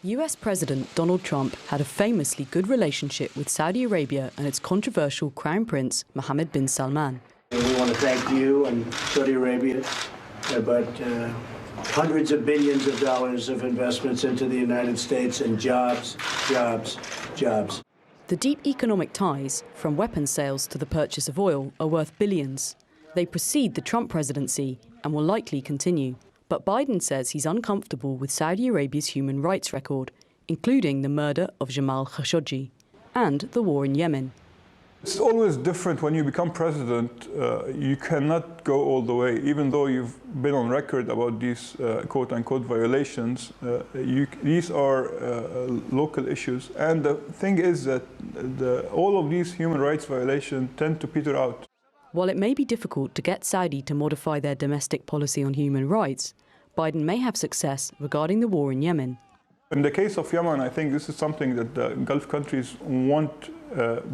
US President Donald Trump had a famously good relationship with Saudi Arabia and its controversial Crown Prince Mohammed bin Salman. We want to thank you and Saudi Arabia about hundreds of billions of dollars of investments into the United States and jobs, jobs, jobs. The deep economic ties, from weapons sales to the purchase of oil, are worth billions. They precede the Trump presidency and will likely continue. But Biden says he's uncomfortable with Saudi Arabia's human rights record, including the murder of Jamal Khashoggi and the war in Yemen. It's always different when you become president. You cannot go all the way, even though you've been on record about these quote-unquote violations. These are local issues. And the thing is that all of these human rights violations tend to peter out. While it may be difficult to get Saudi to modify their domestic policy on human rights, Biden may have success regarding the war in Yemen. In the case of Yemen, I think this is something that the Gulf countries want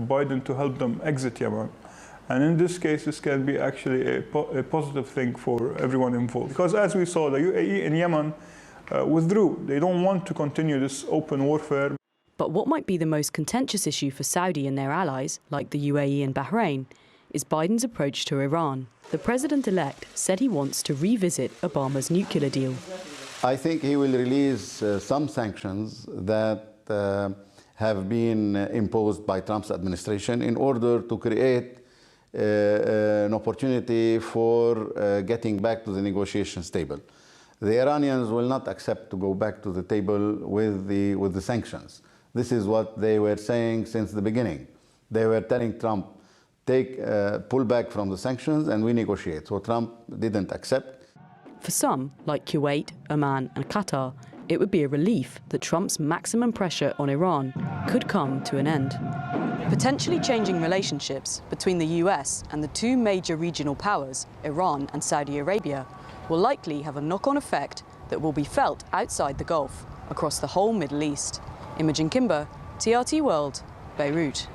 Biden to help them exit Yemen. And in this case, this can be actually a positive thing for everyone involved. Because as we saw, the UAE in Yemen withdrew. They don't want to continue this open warfare. But what might be the most contentious issue for Saudi and their allies, like the UAE and Bahrain, is Biden's approach to Iran. The president-elect said he wants to revisit Obama's nuclear deal. I think he will release some sanctions that have been imposed by Trump's administration in order to create an opportunity for getting back to the negotiations table. The Iranians will not accept to go back to the table with the sanctions. This is what they were saying since the beginning. They were telling Trump, pull back from the sanctions and we negotiate. So Trump didn't accept. For some, like Kuwait, Oman and Qatar, it would be a relief that Trump's maximum pressure on Iran could come to an end. Potentially changing relationships between the US and the two major regional powers, Iran and Saudi Arabia, will likely have a knock-on effect that will be felt outside the Gulf, across the whole Middle East. Imogen Kimber, TRT World, Beirut.